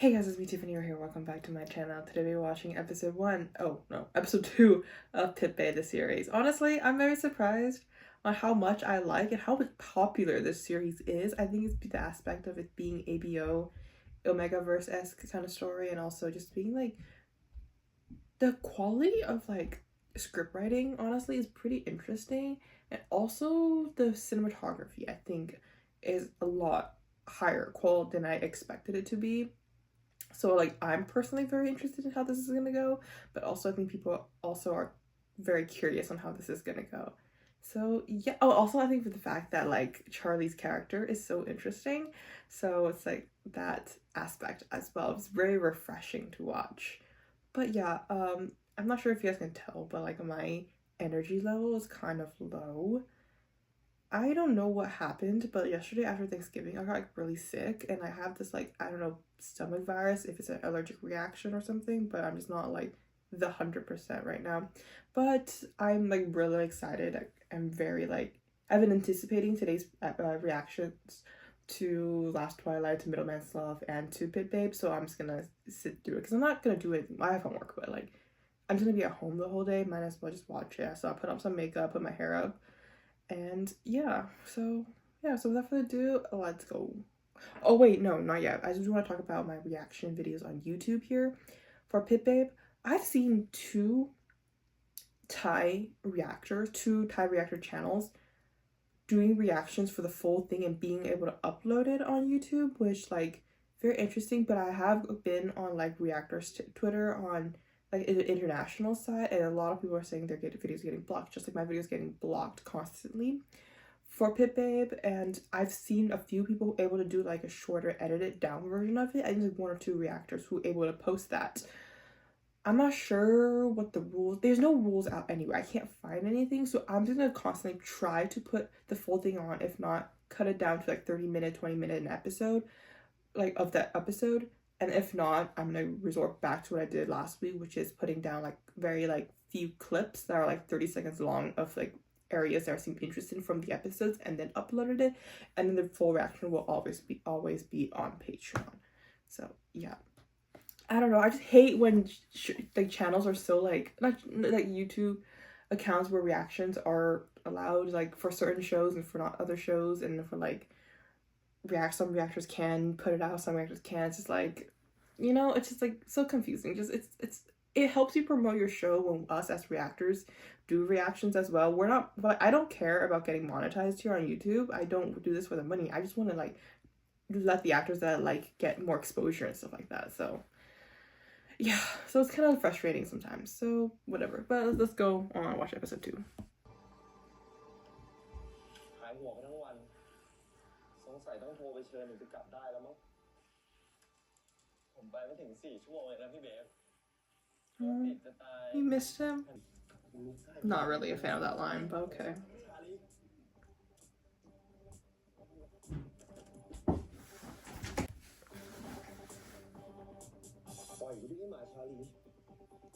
Hey guys, it's me Tiffany here. Welcome back to my channel. Today we're watching episode 2 of Pit Bay, the series. Honestly, I'm very surprised on how much I like and how popular this series is. I think it's the aspect of it being ABO, Omegaverse-esque kind of story, and also just being like the quality of like script writing honestly is pretty interesting, and also the cinematography I think is a lot higher quality than I expected it to be. So like I'm personally very interested in how this is gonna go, but also I think people also are very curious on how this is gonna go. So yeah. Oh, also I think for the fact that like Charlie's character is so interesting, so it's like that aspect as well. It's very refreshing to watch. But yeah, I'm not sure if you guys can tell, but like my energy level is kind of low. I don't know what happened, but yesterday after Thanksgiving, I got like really sick, and I have this like, I don't know, stomach virus, if it's an allergic reaction or something, but I'm just not like the 100% right now. But I'm like really excited. I'm very like, I've been anticipating today's reactions to Last Twilight, to Middleman's Love, and to Pit Babe, so I'm just gonna sit through it because I'm not gonna do it. I have homework, but like, I'm just gonna be at home the whole day. Might as well just watch it. So I'll put on some makeup, put my hair up, and so without further ado, let's go. Oh wait, no, not yet. I just want to talk about my reaction videos on YouTube here for Pit Babe. I've seen two Thai reactor channels doing reactions for the full thing and being able to upload it on YouTube, which like very interesting. But I have been on like reactors Twitter on like the international side, and a lot of people are saying their videos getting blocked, just like my videos getting blocked constantly for Pit Babe. And I've seen a few people able to do like a shorter edited down version of it. I think like one or two reactors who able to post that. I'm not sure what the rules, there's no rules out anywhere. I can't find anything, so I'm just gonna constantly try to put the full thing on, if not cut it down to like 30-minute, 20-minute an episode, like of that episode. And if not, I'm gonna resort back to what I did last week, which is putting down like very like few clips that are like 30 seconds long of like areas that I seem interested in from the episodes, and then uploaded it, and then the full reaction will always be on Patreon. So yeah, I don't know. I just hate when like channels are so like, not like YouTube accounts where reactions are allowed like for certain shows and for not other shows, and for like some reactors can put it out, some reactors can't. It's just like, it's just like so confusing. Just it helps you promote your show when us as reactors do reactions as well. We're not, but I don't care about getting monetized here on YouTube. I don't do this for the money. I just want to like let the actors that like get more exposure and stuff like that. So yeah, so it's kind of frustrating sometimes. So whatever. But let's go on and watch episode 2. หายหัวไปทั้งวันสงสัยต้องโทรไปเชิญถึงจะกลับได้แล้วมั้งผมไปไม่ถึง4 ชั่วโมงเลยนะพี่เบฟติดจะตาย You missed him? Not really a fan of that line, but okay.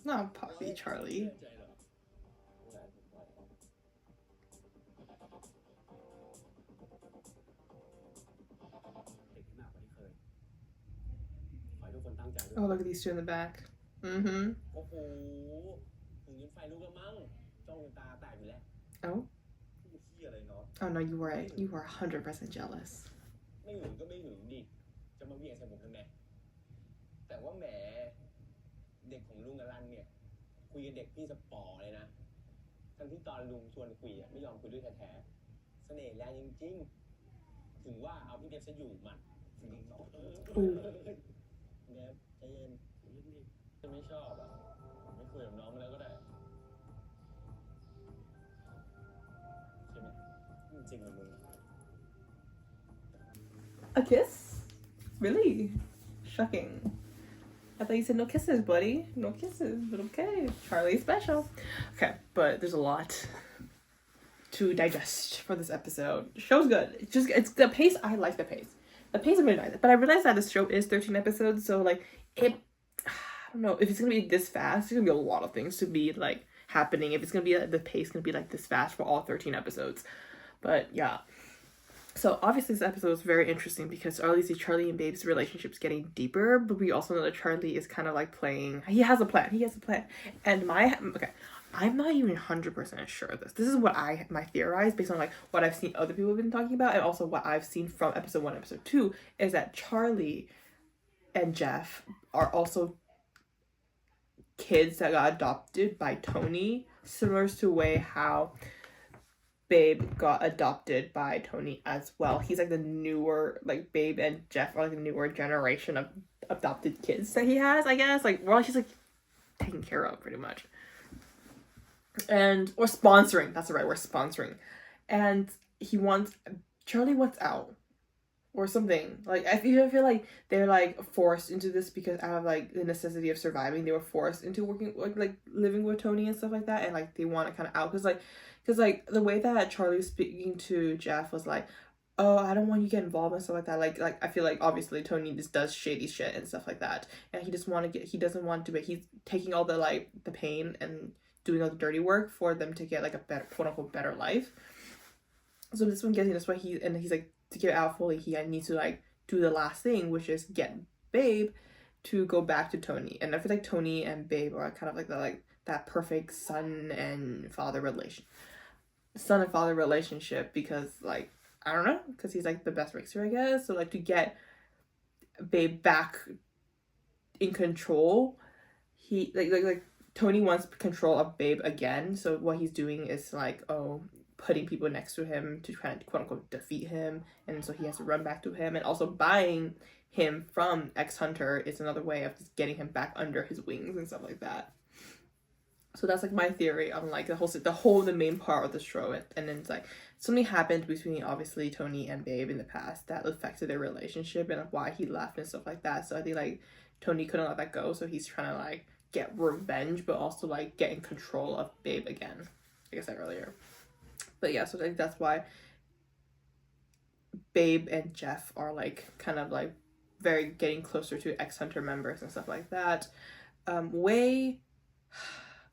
Not Poppy Charlie. Oh, look at these two in the back. Mm-hmm. Oh? Oh no, you were right. You were 100% jealous. ไม่หึงก็ไม่หึงดิจะมาเบี่ยงใส่ผมทำไมแต่ว่าแหมเด็กของลุงอรันเนี่ยคุยกับเด็กพี่สปอร์เลยนะทั้งที่ตอนลุงชวนคุยไม่ยอมคุยด้วยแท้ๆเสน่ห์แรงจริงๆถึงว่าเอาพี่เบฟซะอยู่หมัดจริงๆเนาะเบฟใจเย็นจะไม่ชอบอ่ะไม่คุยกับน้องแล้วก็ได้ใช่ไหมจริงเหรอมึง A kiss? Really? Shocking. I thought you said no kisses, buddy. No kisses, but okay. Charlie's special. Okay, but there's a lot to digest for this episode. The show's good. It's the pace. I like the pace. The pace is really nice. But I realized that this show is 13 episodes, so like I don't know if it's gonna be this fast. There's gonna be a lot of things to be like happening if it's gonna be the pace gonna be like this fast for all 13 episodes. But yeah. So obviously this episode was very interesting because obviously Charlie and Babe's relationship's getting deeper, but we also know that Charlie is kind of like playing. He has a plan. And I'm not even 100% sure of this. This is what my theorized based on like what I've seen other people have been talking about, and also what I've seen from episode 1, episode 2, is that Charlie and Jeff are also kids that got adopted by Tony, similar to the way how Babe got adopted by Tony as well. He's like the newer, like Babe and Jeff are like the newer generation of adopted kids that he has, I guess. Like, well, he's like taken care of pretty much. Or sponsoring, that's the right word, sponsoring. And Charlie wants out. Or something. Like, I feel like they're like forced into this because out of like the necessity of surviving, they were forced into working like living with Tony and stuff like that, and like they want to kind of out because like the way that Charlie was speaking to Jeff was like, oh, I don't want you to get involved and stuff like that. Like I feel like obviously Tony just does shady shit and stuff like that, and he doesn't want to, but he's taking all the like the pain and doing all the dirty work for them to get like a better, quote unquote, better life. So this one gets that's why he's like, to get out fully, he needs to like do the last thing, which is get Babe to go back to Tony. And I feel like Tony and Babe are kind of like that perfect son and father relationship because like I don't know, because he's like the best racer, I guess. So like to get Babe back in control, he like Tony wants control of Babe again. So what he's doing is like, putting people next to him to try to quote unquote defeat him, and so he has to run back to him, and also buying him from X-Hunter is another way of just getting him back under his wings and stuff like that. So that's like my theory on like the main part of the show, and then it's like something happened between obviously Tony and Babe in the past that affected their relationship and why he left and stuff like that. So I think like Tony couldn't let that go, so he's trying to like get revenge, but also like get in control of Babe again, like I said earlier. But yeah, so I think that's why Babe and Jeff are like kind of like very getting closer to X-Hunter members and stuff like that. Wei,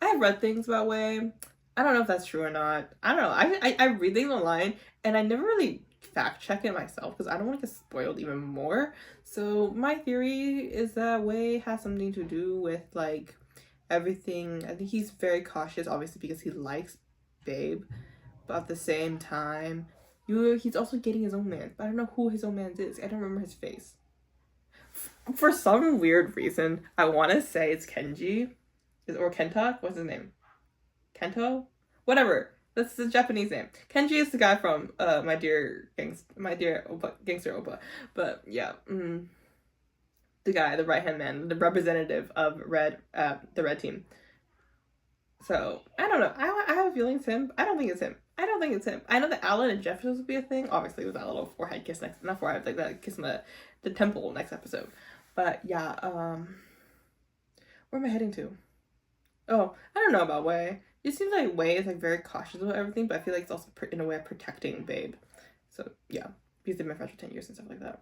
I have read things about Wei. I don't know if that's true or not. I don't know. I read things online and I never really fact check it myself because I don't want to get spoiled even more. So my theory is that Wei has something to do with like everything. I think he's very cautious, obviously, because he likes Babe. But at the same time, he's also getting his own man. But I don't know who his own man is. I don't remember his face. For some weird reason, I want to say it's Kenji. Or Kenta? What's his name? Kento? Whatever. That's the Japanese name. Kenji is the guy from My Dear Gangster Oppa. But yeah. The guy, the right-hand man, the representative of the red team. So, I don't know. I have a feeling it's him. I don't think it's him. I know that Alan and Jeff supposed to be a thing. Obviously, with that little forehead kiss not forehead, like that kiss in the temple next episode. But yeah, where am I heading to? Oh, I don't know about Wei. It seems like Wei is like very cautious about everything, but I feel like it's also in a way of protecting Babe. So yeah, because they've been friends for 10 years and stuff like that.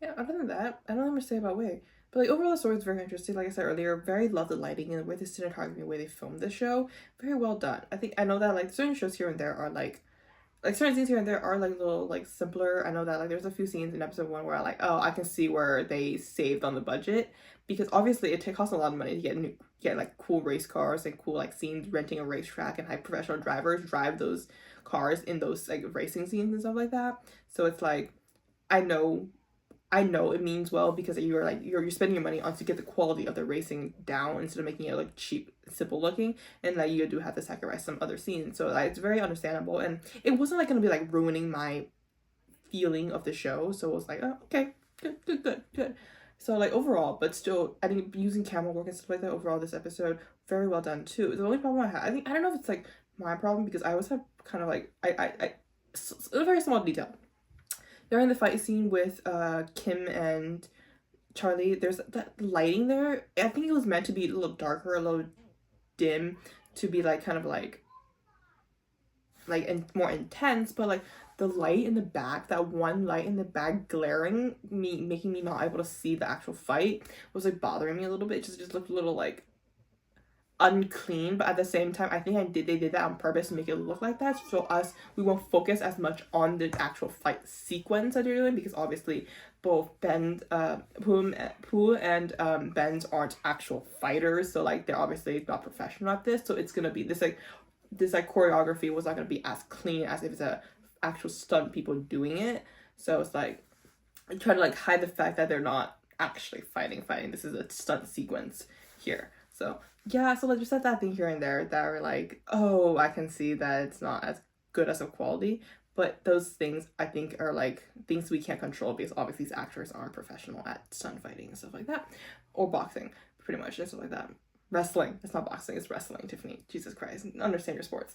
Yeah, other than that, I don't know much to say about Wei. But like overall, the story is very interesting. Like I said earlier, very love the lighting and the way the cinematography, the way they filmed the show, very well done. I know that like certain shows here and there are like certain scenes here and there are like a little like simpler. I know that like there's a few scenes in episode 1 where I can see where they saved on the budget because obviously it costs a lot of money to get like cool race cars and cool like scenes, renting a racetrack and have professional drivers drive those cars in those like racing scenes and stuff like that. So it's like I know it means well because you're spending your money on to get the quality of the racing down instead of making it like cheap, simple looking, and like you do have to sacrifice some other scenes. So like, it's very understandable, and it wasn't like gonna be like ruining my feeling of the show. So it was like, oh, okay, good. So like overall, but still, I think using camera work and stuff like that. Overall, this episode very well done too. The only problem I had, I don't know if it's like my problem because I always have kind of like a very small detail. During the fight scene with Kim and Charlie, there's that lighting there. I think it was meant to be a little darker, a little dim, to be like kind of like and more intense, but like the light in the back, that one light in the back glaring me, making me not able to see the actual fight was like bothering me a little bit. It just looked a little like unclean, but at the same time I think they did that on purpose to make it look like that, so we won't focus as much on the actual fight sequence that they're doing, because obviously both Pooh and Ben's aren't actual fighters, so like they're obviously not professional at this, so it's gonna be this choreography was not gonna be as clean as if it's a actual stunt people doing it. So it's like try to like hide the fact that they're not actually fighting. This is a stunt sequence here. So yeah, so like just that thing here and there that are like, oh, I can see that it's not as good as a quality. But those things I think are like things we can't control, because obviously these actors aren't professional at stunt fighting and stuff like that. Or boxing, pretty much, and stuff like that. Wrestling. It's not boxing, it's wrestling, Tiffany. Jesus Christ. Understand your sports.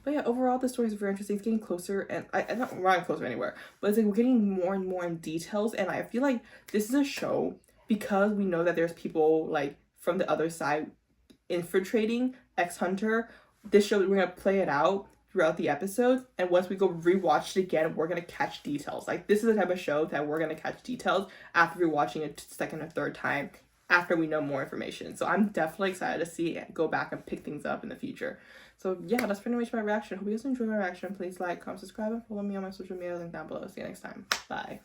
But yeah, overall the story is very interesting. It's getting closer, and I'm not running closer anywhere, but it's like we're getting more and more in details, and I feel like this is a show, because we know that there's people like from the other side infiltrating X Hunter. This show, we're gonna play it out throughout the episodes, and once we go rewatch it again, we're gonna catch details. Like this is the type of show that we're gonna catch details after rewatching it second or third time, after we know more information. So I'm definitely excited to see it, go back and pick things up in the future. So yeah, that's pretty much my reaction. Hope you guys enjoyed my reaction. Please like, comment, subscribe, and follow me on my social media, link down below. See you next time. Bye.